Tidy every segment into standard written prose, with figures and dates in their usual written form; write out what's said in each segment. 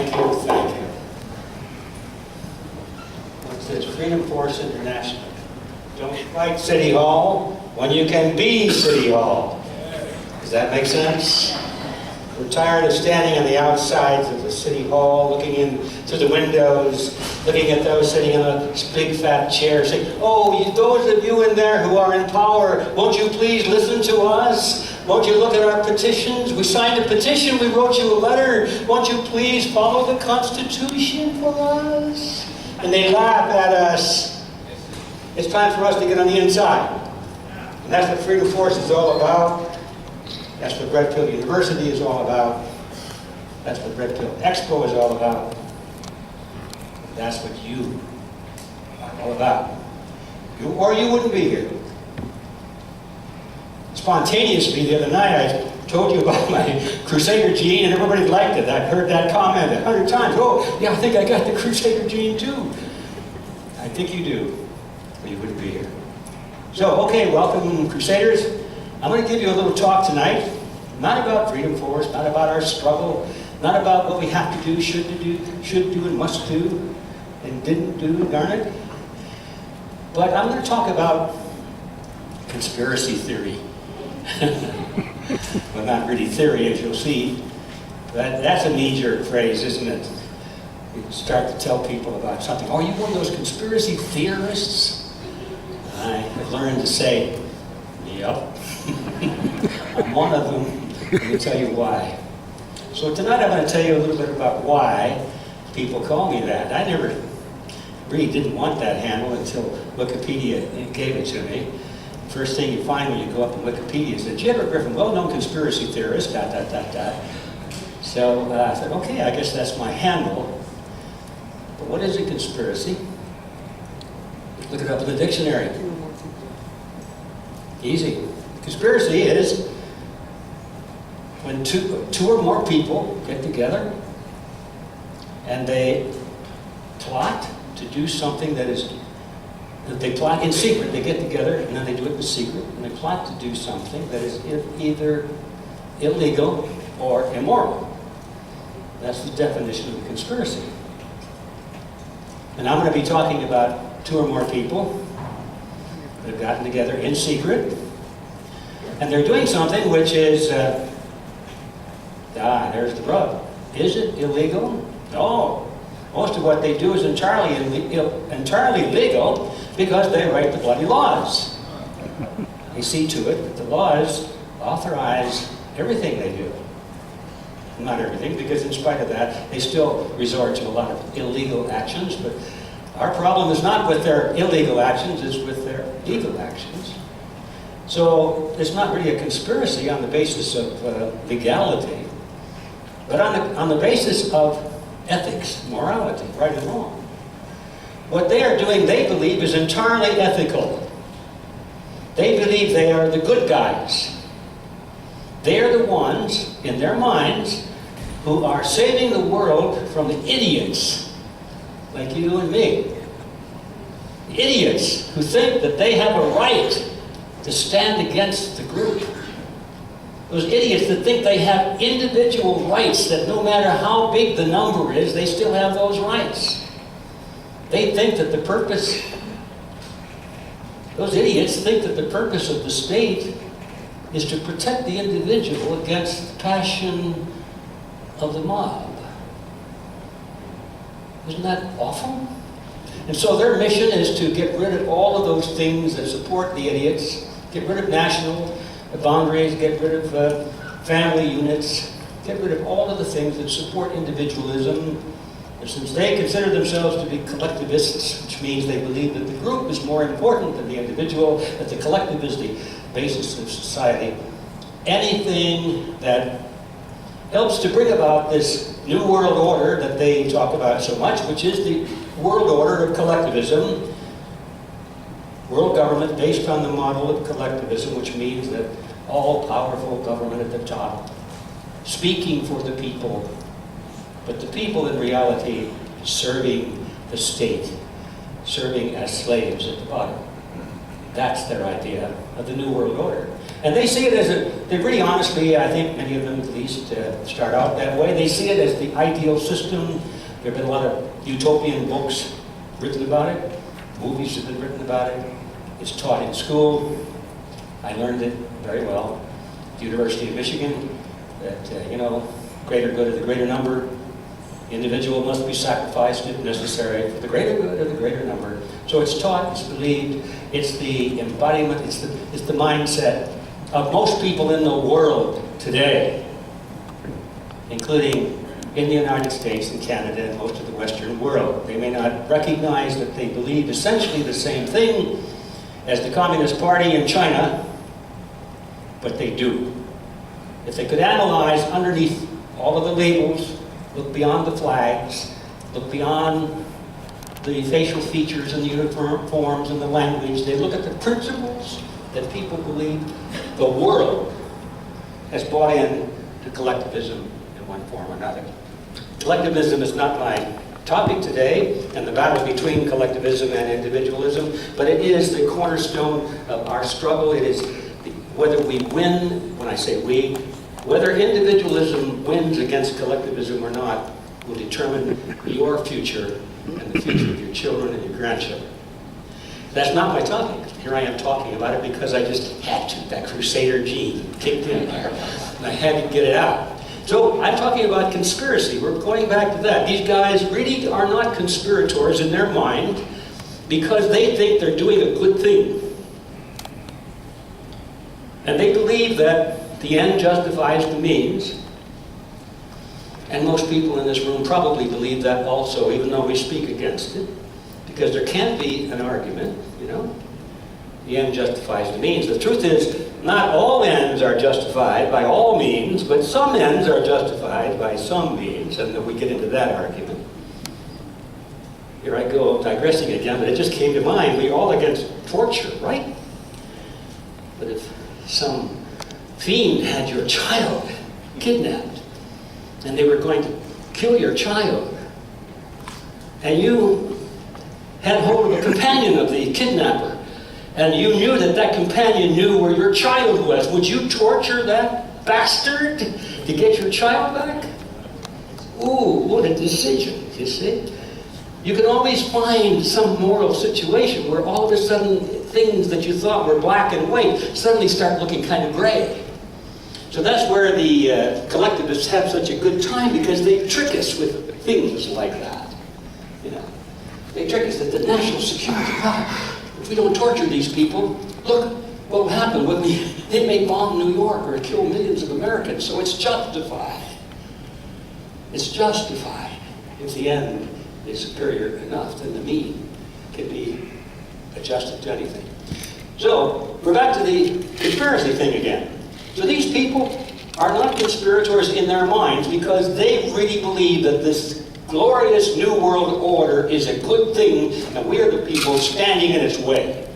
Thank you, thank you. It says Freedom Force International. Don't fight City Hall when you can be City Hall. Does that make sense? We're tired of standing on the outsides of the City Hall, looking in through the windows, looking at those sitting in a big fat chair, saying, oh, those of you in there who are in power, won't you please listen to us? Won't you look at our petitions? We signed a petition, we wrote you a letter. Won't you please follow the Constitution for us? And they laugh at us. It's time for us to get on the inside. And that's what Freedom Force is all about. That's what Red Pill University is all about. That's what Red Pill Expo is all about. That's what you are all about. Or you wouldn't be here. Spontaneously, the other night, I told you about my Crusader gene, and everybody liked it. I've heard that comment 100 times. Oh, yeah, I think I got the Crusader gene too. I think you do, or you wouldn't be here. So, okay, welcome, Crusaders. I'm going to give you a little talk tonight, not about Freedom Force, not about our struggle, not about what we have to do, should do, and must do, and didn't do, darn it. But I'm going to talk about conspiracy theory. Well, not really theory, as you'll see. That's a knee-jerk phrase, isn't it? You start to tell people about something. Oh, you one of those conspiracy theorists? I've learned to say, yep. I'm one of them. Let me tell you why. So tonight I'm going to tell you a little bit about why people call me that. I never really didn't want that handle until Wikipedia gave it to me. First thing you find when you go up to Wikipedia is that J.Edward Griffin, well-known conspiracy theorist, ... So I said, okay, I guess that's my handle. But what is a conspiracy? Look it up in the dictionary. Easy. Conspiracy is when two or more people get together and they plot to do something that they plot in secret. They get together and then they do it in secret, and they plot to do something that is either illegal or immoral. That's the definition of a conspiracy. And I'm going to be talking about two or more people that have gotten together in secret, and they're doing something which is, there's the rub. Is it illegal? No. Most of what they do is entirely legal because they write the bloody laws. They see to it that the laws authorize everything they do. Not everything, because in spite of that, they still resort to a lot of illegal actions, but our problem is not with their illegal actions, it's with their legal actions. So it's not really a conspiracy on the basis of legality, but on the basis of ethics, morality, right and wrong. What they are doing, they believe, is entirely ethical. They believe they are the good guys. They are the ones, in their minds, who are saving the world from the idiots like you and me. Idiots who think that they have a right to stand against the group. Those idiots that think they have individual rights, that no matter how big the number is, they still have those rights. They think that those idiots think that the purpose of the state is to protect the individual against the passion of the mob. Isn't that awful? And so their mission is to get rid of all of those things that support the idiots, get rid of national boundaries, get rid of family units, get rid of all of the things that support individualism. And since they consider themselves to be collectivists, which means they believe that the group is more important than the individual, that the collective is the basis of society, anything that helps to bring about this new world order that they talk about so much, which is the world order of collectivism, world government based on the model of collectivism, which means that all-powerful government at the top, speaking for the people, but the people in reality serving the state, serving as slaves at the bottom. That's their idea of the New World Order. And they see it as they really honestly, I think many of them at least start out that way. They see it as the ideal system. There have been a lot of utopian books written about it. Movies have been written about it. It's taught in school. I learned it very well at the University of Michigan, that, greater good of the greater number. The individual must be sacrificed if necessary for the greater good of the greater number. So it's taught, it's believed, it's the embodiment, it's the mindset of most people in the world today, including in the United States and Canada and most of the Western world. They may not recognize that they believe essentially the same thing as the Communist Party in China, but they do. If they could analyze underneath all of the labels, look beyond the flags, look beyond the facial features and the uniforms and the language, they look at the principles that people believe, the world has bought in to collectivism in one form or another. Collectivism is not my topic today, and the battle between collectivism and individualism, but it is the cornerstone of our struggle. It is whether we win, when I say we, whether individualism wins against collectivism or not will determine your future and the future of your children and your grandchildren. That's not my topic. Here I am talking about it because I just had to. That crusader gene kicked in there, and I had to get it out. So I'm talking about conspiracy. We're going back to that. These guys really are not conspirators in their mind because they think they're doing a good thing. And they believe that the end justifies the means. And most people in this room probably believe that also, even though we speak against it. Because there can be an argument, the end justifies the means. The truth is, not all ends are justified by all means, but some ends are justified by some means, and then we get into that argument. Here I go, digressing again, but it just came to mind. We're all against torture, right? But if some fiend had your child kidnapped, and they were going to kill your child, and you had hold of a companion of the kidnapper, and you knew that that companion knew where your child was, would you torture that bastard to get your child back? Ooh, what a decision, you see? You can always find some moral situation where all of a sudden things that you thought were black and white suddenly start looking kind of gray. So that's where the collectivists have such a good time, because they trick us with things like that. They trick us that the national security, if we don't torture these people, look what will happen when they may bomb New York or kill millions of Americans. So it's justified. It's justified if the end is superior enough, then the mean can be adjusted to anything. So we're back to the conspiracy thing again. So these people are not conspirators in their minds because they really believe that this glorious New World Order is a good thing, and we are the people standing in its way.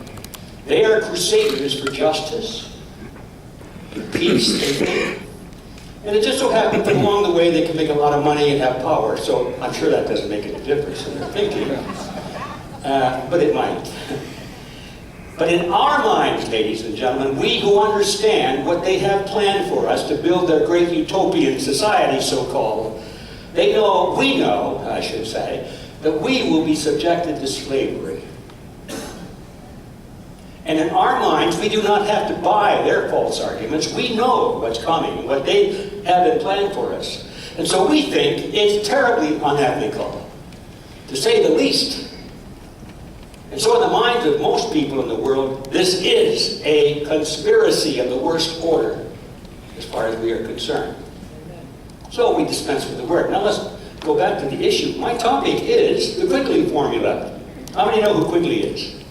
They are crusaders for justice, for peace, they think. And it just so happens that along the way they can make a lot of money and have power, so I'm sure that doesn't make any difference in their thinking. But it might. But in our minds, ladies and gentlemen, we who understand what they have planned for us to build their great utopian society, so-called, we know, I should say, that we will be subjected to slavery. And in our minds, we do not have to buy their false arguments. We know what's coming, what they have in plan for us. And so we think it's terribly unethical, to say the least. And so in the minds of most people in the world, this is a conspiracy of the worst order, as far as we are concerned. So we dispense with the word. Now let's go back to the issue. My topic is the Quigley formula. How many know who Quigley is?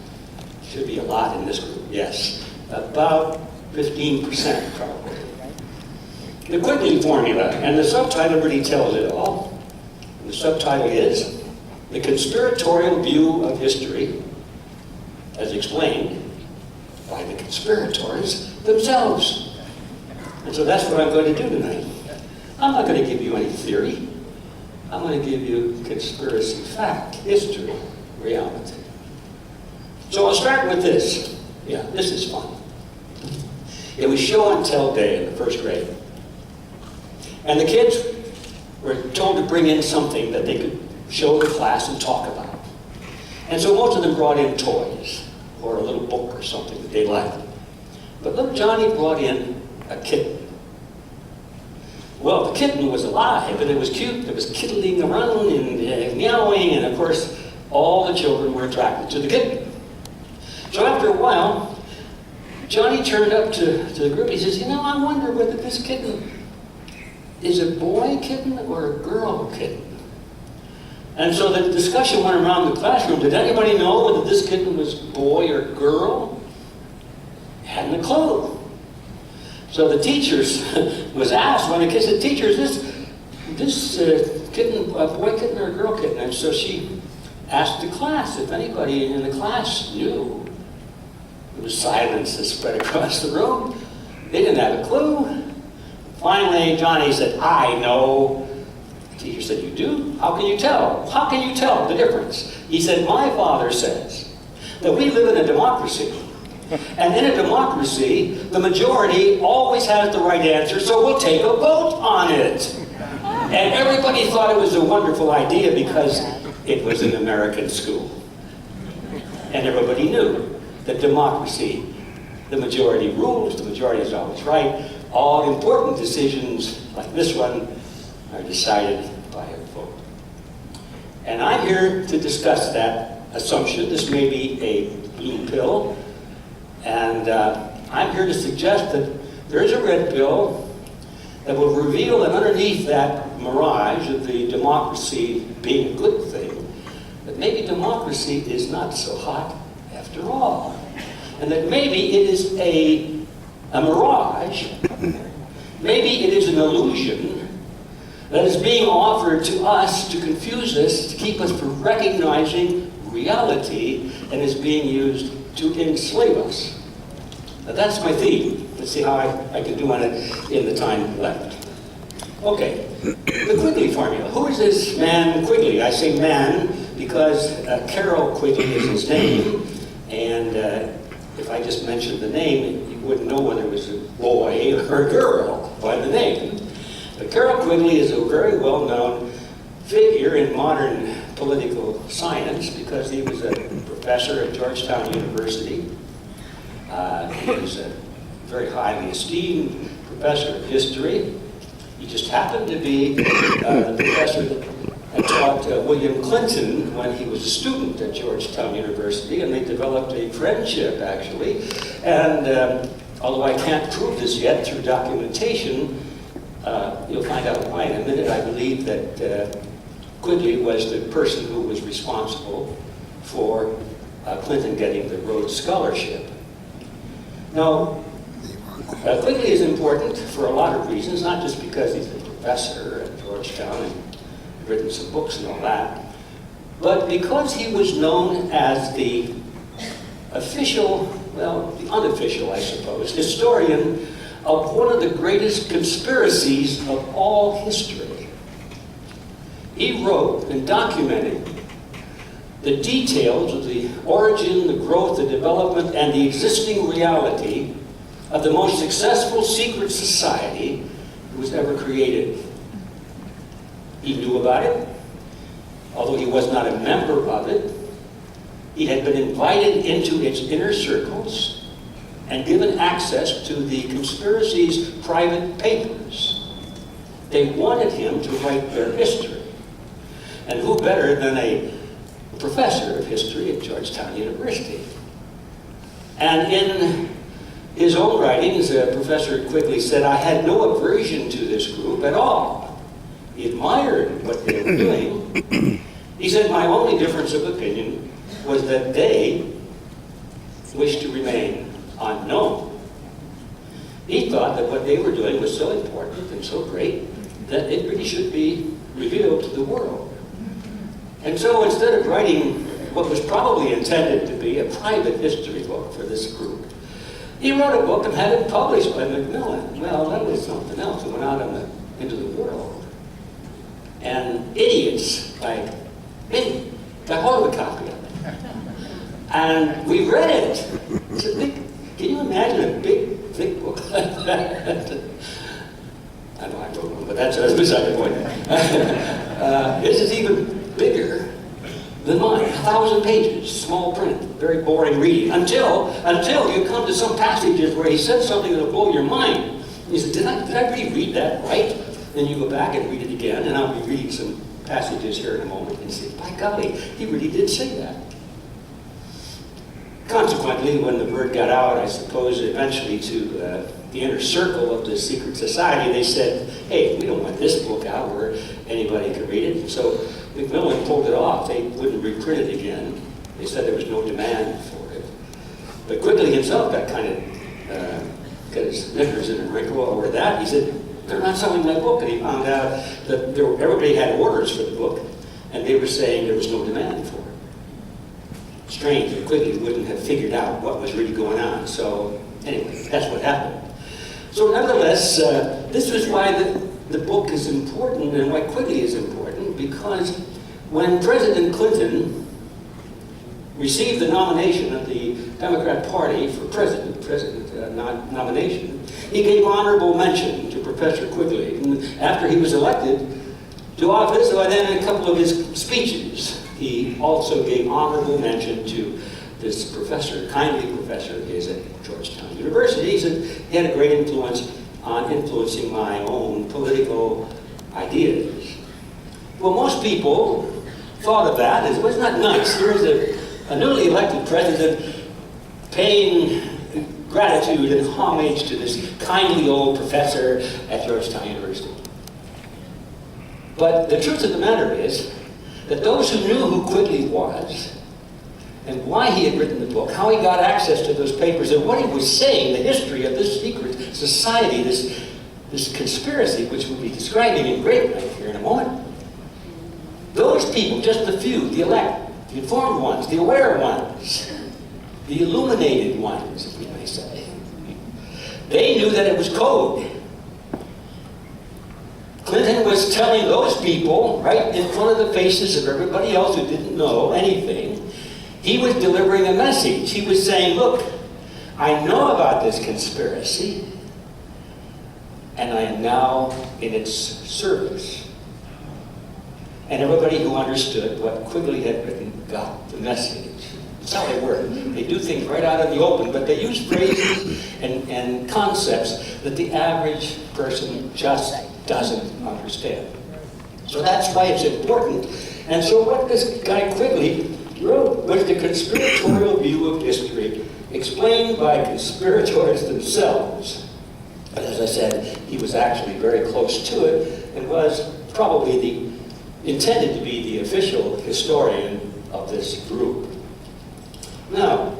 Should be a lot in this group, yes. About 15% probably. The Quigley formula, and the subtitle really tells it all. The subtitle is The Conspiratorial View of History, as explained by the conspirators themselves. And so that's what I'm going to do tonight. I'm not going to give you any theory. I'm going to give you conspiracy fact, history, reality. So I'll start with this. Yeah, this is fun. It was show and tell day in the first grade. And the kids were told to bring in something that they could show the class and talk about. And so most of them brought in toys or a little book or something that they liked. But little Johnny brought in a kitten. Well, the kitten was alive, and it was cute. It was kittling around and meowing, and of course, all the children were attracted to the kitten. So after a while, Johnny turned up to the group. He says, I wonder whether this kitten is a boy kitten or a girl kitten. And so the discussion went around the classroom. Did anybody know whether this kitten was boy or girl? Hadn't a clue. So the teachers was asked, one of the kids said, "Teacher, is this kitten a boy kitten or a girl kitten?" And so she asked the class if anybody in the class knew. There was silence that spread across the room. They didn't have a clue. Finally, Johnny said, "I know." The teacher said, "You do? How can you tell? How can you tell the difference?" He said, "My father says that we live in a democracy. And in a democracy, the majority always has the right answer, so we'll take a vote on it." And everybody thought it was a wonderful idea because it was an American school. And everybody knew that democracy, the majority rules, the majority is always right. All important decisions like this one are decided by a vote. And I'm here to discuss that assumption. This may be a blue pill. And I'm here to suggest that there is a red pill that will reveal that underneath that mirage of the democracy being a good thing, that maybe democracy is not so hot after all. And that maybe it is a mirage, maybe it is an illusion that is being offered to us to confuse us, to keep us from recognizing reality, and is being used to enslave us. Now that's my theme. Let's see how I can do on it in the time left. Okay, the Quigley formula. Who is this man Quigley? I say man because Carroll Quigley is his name, and if I just mentioned the name, you wouldn't know whether it was a boy or a girl by the name. But Carroll Quigley is a very well-known figure in modern political science because he was a professor at Georgetown University. He was a very highly esteemed professor of history. He just happened to be the professor that taught William Clinton when he was a student at Georgetown University, and they developed a friendship, actually. And although I can't prove this yet through documentation, you'll find out why in a minute. I believe that Quigley was the person who was responsible for Clinton getting the Rhodes Scholarship. Now, Quigley is important for a lot of reasons, not just because he's a professor at Georgetown and written some books and all that, but because he was known as the official, well, the unofficial, I suppose, historian of one of the greatest conspiracies of all history. He wrote and documented the details of the origin, the growth, the development, and the existing reality of the most successful secret society that was ever created. He knew about it, although he was not a member of it. He had been invited into its inner circles and given access to the conspiracy's private papers. They wanted him to write their history. And who better than a professor of history at Georgetown University? And in his own writings, Professor Quigley said, "I had no aversion to this group at all. He admired what they were doing. He said, my only difference of opinion was that they wished to remain unknown. He thought that what they were doing was so important and so great that it really should be revealed to the world. And so instead of writing what was probably intended to be a private history book for this group, he wrote a book and had it published by Macmillan. Well, that was something else. It went out into the world. And idiots like me got hold of a copy of it. And we read it. It's a big, can you imagine a big thick book like that. I know I wrote one, but that's beside the point. This is even bigger than mine, 1,000 pages, small print, very boring reading, until you come to some passages where he said something that'll blow your mind. He said, did I really read that right? Then you go back and read it again, and I'll be reading some passages here in a moment, and say, by golly, he really did say that. Consequently, when the word got out, I suppose eventually to the inner circle of the secret society, they said, hey, we don't want this book out where anybody can read it. And so Macmillan pulled it off. They wouldn't reprint it again. They said there was no demand for it. But Quigley himself got kind of, got his knickers in a wrinkle over that. He said, they're not selling my book. And he found out that everybody had orders for the book, and they were saying there was no demand for it. Strange that Quigley wouldn't have figured out what was really going on. So anyway, that's what happened. So nevertheless, this is why the book is important and why Quigley is important, because when President Clinton received the nomination of the Democrat Party for president nomination, he gave honorable mention to Professor Quigley. And after he was elected to office, then in a couple of his speeches, he also gave honorable mention to this professor, kindly professor of his at Georgetown University. He said he had a great influence on influencing my own political ideas. Well, most people thought of that as, well, it's not nice. Here's a newly elected president paying gratitude and homage to this kindly old professor at Georgetown University. But the truth of the matter is that those who knew who Quigley was and why he had written the book, how he got access to those papers, and what he was saying, the history of this secret society, this conspiracy, which we'll be describing in great length here in a moment, those people, just the few, the elect, the informed ones, the aware ones, the illuminated ones, if we may say, they knew that it was code. Clinton was telling those people, right in front of the faces of everybody else who didn't know anything, he was delivering a message. He was saying, look, I know about this conspiracy, and I am now in its service. And everybody who understood what Quigley had written got the message. That's how they work. They do things right out in the open, but they use phrases and concepts that the average person just doesn't understand. So that's why it's important. And so what this guy Quigley wrote was the conspiratorial view of history, explained by conspirators themselves. But as I said, he was actually very close to it and was probably intended to be the official historian of this group. Now,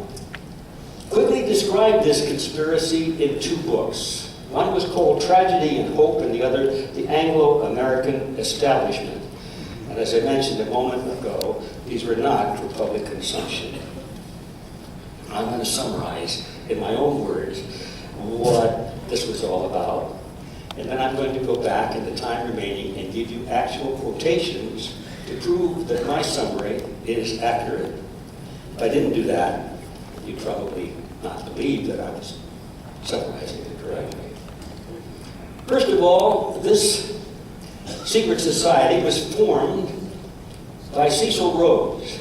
Quigley described this conspiracy in two books. One was called Tragedy and Hope, and the other, The Anglo-American Establishment. And as I mentioned a moment ago, these were not for public consumption. I'm going to summarize in my own words what this was all about. And then I'm going to go back in the time remaining and give you actual quotations to prove that my summary is accurate. If I didn't do that, you'd probably not believe that I was summarizing it correctly. First of all, this secret society was formed by Cecil Rhodes.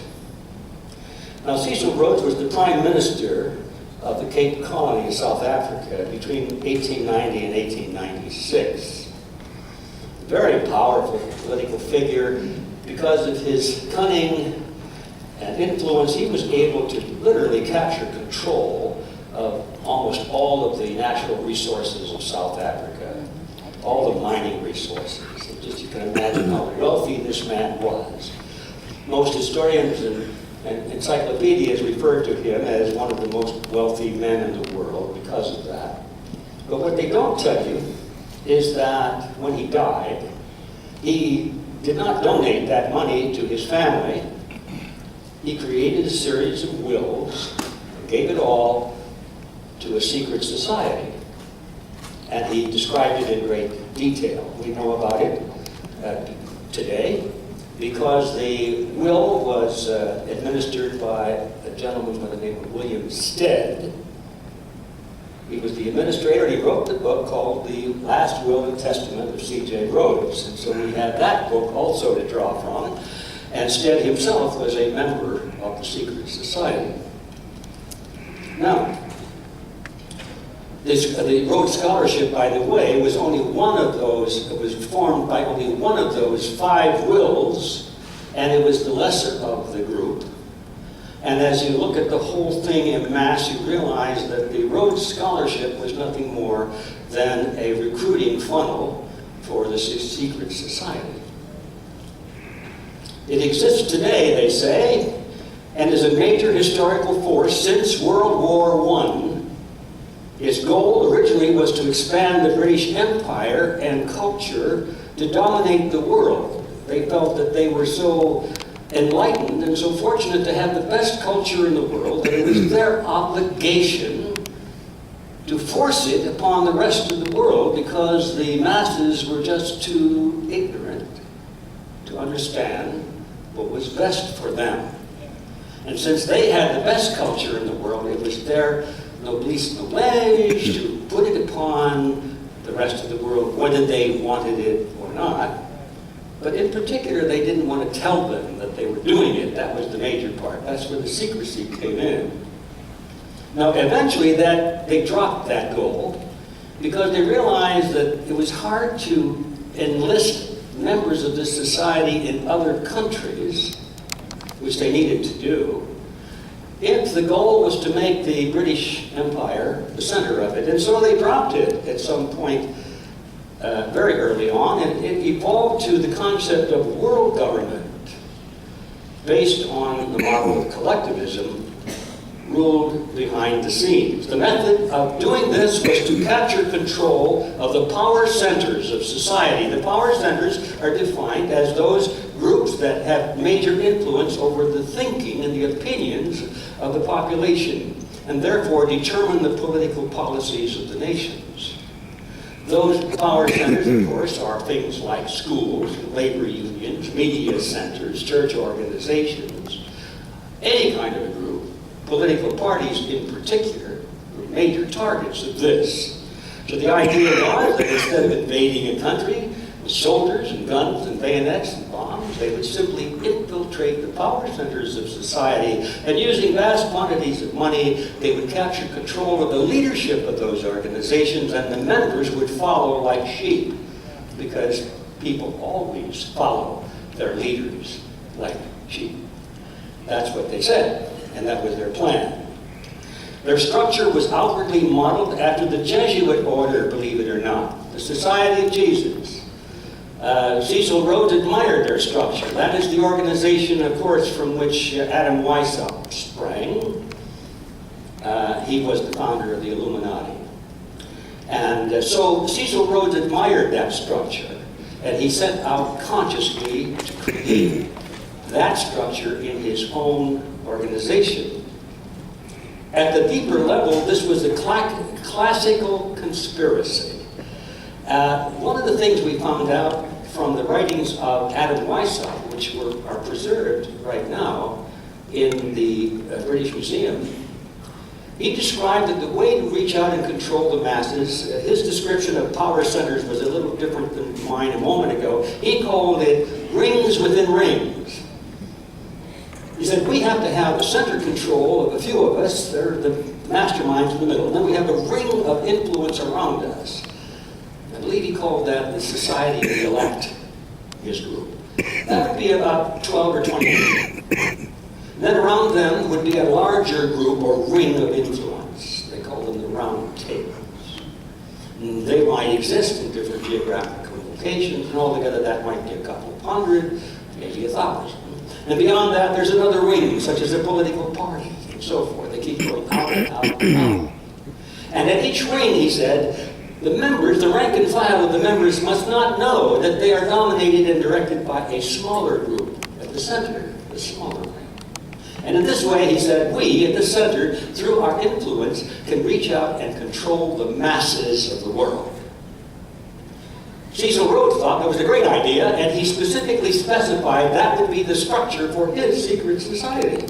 Now, Cecil Rhodes was the Prime Minister of the Cape Colony of South Africa between 1890 and 1896. A very powerful political figure. Because of his cunning and influence, he was able to literally capture control of almost all of the natural resources of South Africa, all the mining resources. And just you can imagine how wealthy this man was. Most historians and encyclopedias refer to him as one of the most wealthy men in the world because of that. But what they don't tell you is that when he died, he did not donate that money to his family. He created a series of wills and gave it all to a secret society. And he described it in great detail. We know about it today because the will was administered by a gentleman by the name of William Stead. He was the administrator, and he wrote the book called The Last Will and Testament of C.J. Rhodes. And so we had that book also to draw from. And Stead himself was a member of the secret society. Now, the Rhodes Scholarship, by the way, was only one of those, it was formed by only one of those 5 wills, and it was the lesser of the group. And as you look at the whole thing in mass, you realize that the Rhodes Scholarship was nothing more than a recruiting funnel for the secret society. It exists today, they say, and is a major historical force since World War I. Its goal originally was to expand the British Empire and culture to dominate the world. They felt that they were so enlightened and so fortunate to have the best culture in the world that it was their obligation to force it upon the rest of the world because the masses were just too ignorant to understand what was best for them. And since they had the best culture in the world, it was their noblesse oblige to put it upon the rest of the world, whether they wanted it or not. But in particular, they didn't want to tell them that they were doing it. That was the major part. That's where the secrecy came in. Now, eventually, they dropped that goal because they realized that it was hard to enlist members of this society in other countries, which they needed to do, if the goal was to make the British Empire the center of it. And so they dropped it at some point very early on, and it evolved to the concept of world government based on the model of collectivism ruled behind the scenes. The method of doing this was to capture control of the power centers of society. The power centers are defined as those groups that have major influence over the thinking and the opinions of the population, and therefore determine the political policies of the nations. Those power centers, of course, are things like schools, labor unions, media centers, church organizations, any kind of a group. Political parties in particular were major targets of this. So the idea was that instead of invading a country with soldiers and guns and bayonets and bombs, they would simply infiltrate the power centers of society, and using vast quantities of money, they would capture control of the leadership of those organizations, and the members would follow like sheep, because people always follow their leaders like sheep. That's what they said, and that was their plan. Their structure was outwardly modeled after the Jesuit order, believe it or not, the Society of Jesus. Cecil Rhodes admired their structure. That is the organization, of course, from which Adam Weishaupt sprang. He was the founder of the Illuminati. And so Cecil Rhodes admired that structure, and he set out consciously to create that structure in his own organization. At the deeper level, this was a classical conspiracy. One of the things we found out from the writings of Adam Weishaupt, which are preserved right now in the British Museum, he described that the way to reach out and control the masses, his description of power centers was a little different than mine a moment ago. He called it rings within rings. He said, we have to have the center control of a few of us, they're the masterminds in the middle, and then we have a ring of influence around us. I believe he called that the Society of the Elect, his group. That would be about 12 or 20 people. Then around them would be a larger group or ring of influence. They called them the round tables. And they might exist in different geographical locations, and altogether that might be a couple of hundred, maybe 1,000. And beyond that, there's another ring, such as a political party, and so forth. They keep going out and out and out. And at each ring, he said, the members, the rank and file of the members must not know that they are dominated and directed by a smaller group at the center, the smaller ring. And in this way, he said, we at the center, through our influence, can reach out and control the masses of the world. Cecil Rhodes thought that was a great idea, and he specifically specified that would be the structure for his secret society.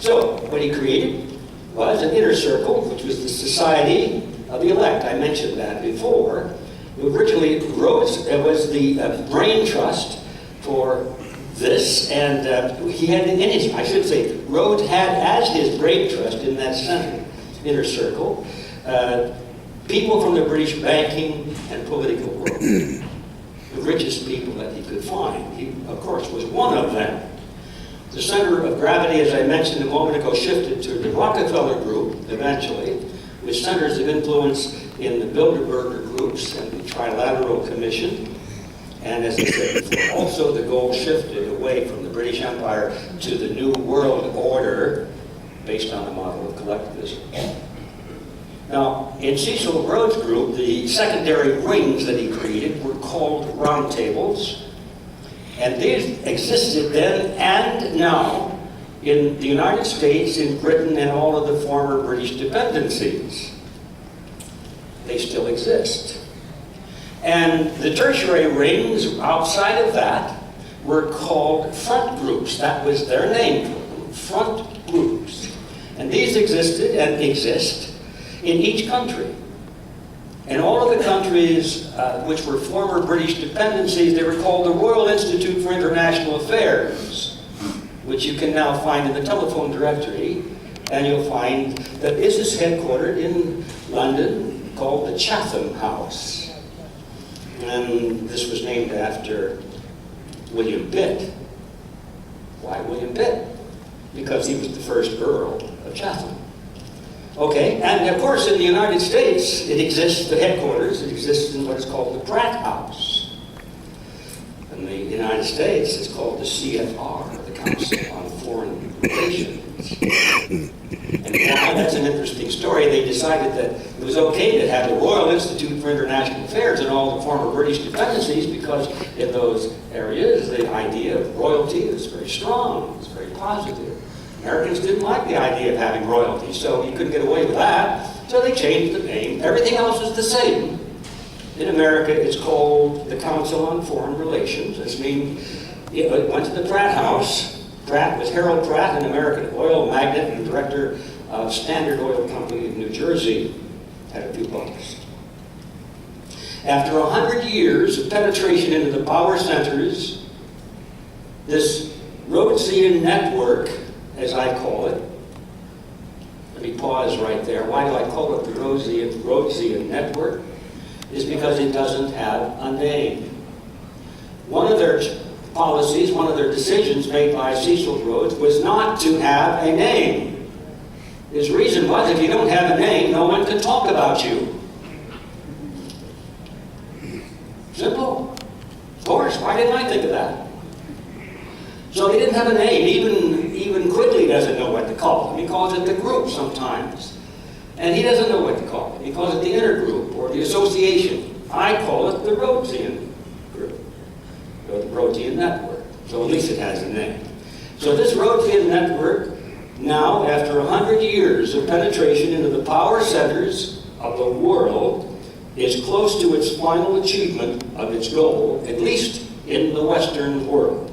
So, what he created was an inner circle, which was the Society of the Elect. I mentioned that before. Originally, Rhodes was the brain trust for this, and he had in his, I should say, Rhodes had as his brain trust in that center, inner circle, people from the British banking and political world, the richest people that he could find. He, of course, was one of them. The center of gravity, as I mentioned a moment ago, shifted to the Rockefeller Group, eventually, with centers of influence in the Bilderberger groups and the Trilateral Commission. And as I said before, also the goal shifted away from the British Empire to the New World Order, based on the model of collectivism. Now, in Cecil Rhodes' group, the secondary wings that he created were called roundtables. And these existed then and now in the United States, in Britain, and all of the former British dependencies. They still exist. And the tertiary rings outside of that were called front groups. That was their name for them, front groups. And these existed and exist in each country. In all of the countries which were former British dependencies, they were called the Royal Institute for International Affairs, which you can now find in the telephone directory, and you'll find that this is headquartered in London, called the Chatham House. And this was named after William Pitt. Why William Pitt? Because he was the first Earl of Chatham. Okay, and of course in the United States, it exists, the headquarters, it exists in what is called the Pratt House. In the United States, it's called the CFR, the Council on Foreign Relations. And why that's an interesting story. They decided that it was okay to have the Royal Institute for International Affairs in all the former British dependencies because in those areas, the idea of royalty is very strong, it's very positive. Americans didn't like the idea of having royalty, so you couldn't get away with that. So they changed the name. Everything else is the same. In America, it's called the Council on Foreign Relations. This means it went to the Pratt House. Pratt was Harold Pratt, an American oil magnate and director of Standard Oil Company of New Jersey. Had a few bucks. After 100 years of penetration into the power centers, this Rhodesian network, as I call it. Let me pause right there. Why do I call it the Rhodesian network? Is because it doesn't have a name. One of their policies, one of their decisions made by Cecil Rhodes was not to have a name. His reason was if you don't have a name, no one can talk about you. Simple. Of course, why didn't I think of that? So they didn't have a name. Even Quigley doesn't know what to call it. He calls it the group sometimes. And he doesn't know what to call it. He calls it the intergroup or the association. I call it the Rhodesian group, or the Rhodesian network. So at least it has a name. So this Rhodesian network, now after 100 years of penetration into the power centers of the world, is close to its final achievement of its goal, at least in the Western world.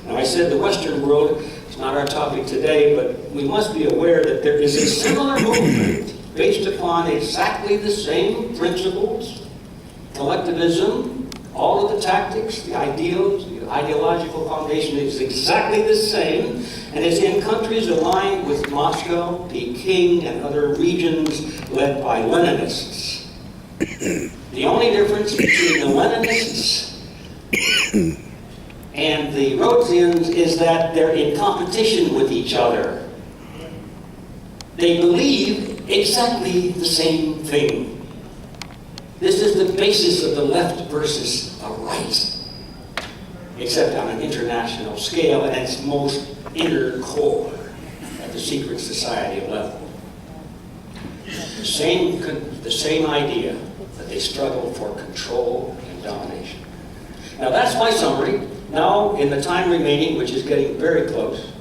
Now I said the Western world is not our topic today, but we must be aware that there is a similar movement based upon exactly the same principles, collectivism, all of the tactics, the ideals, the ideological foundation is exactly the same, and it's in countries aligned with Moscow, Peking, and other regions led by Leninists. The only difference between the Leninists and the Rhodesians is that they're in competition with each other. They believe exactly the same thing. This is the basis of the left versus the right, except on an international scale and its most inner core at the secret society level. The same idea that they struggle for control and domination. Now that's my summary. Now, in the time remaining, which is getting very close,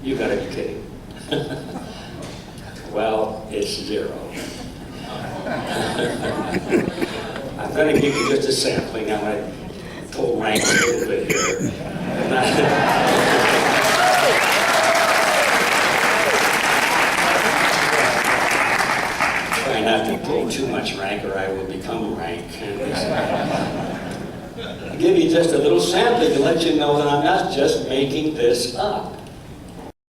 you gotta be kidding. Well, it's 0. I'm going to give you just a sampling. I'm going to pull rank a little bit here. me too much rank or I will become rank. I'll give you just a little sampling to let you know that I'm not just making this up.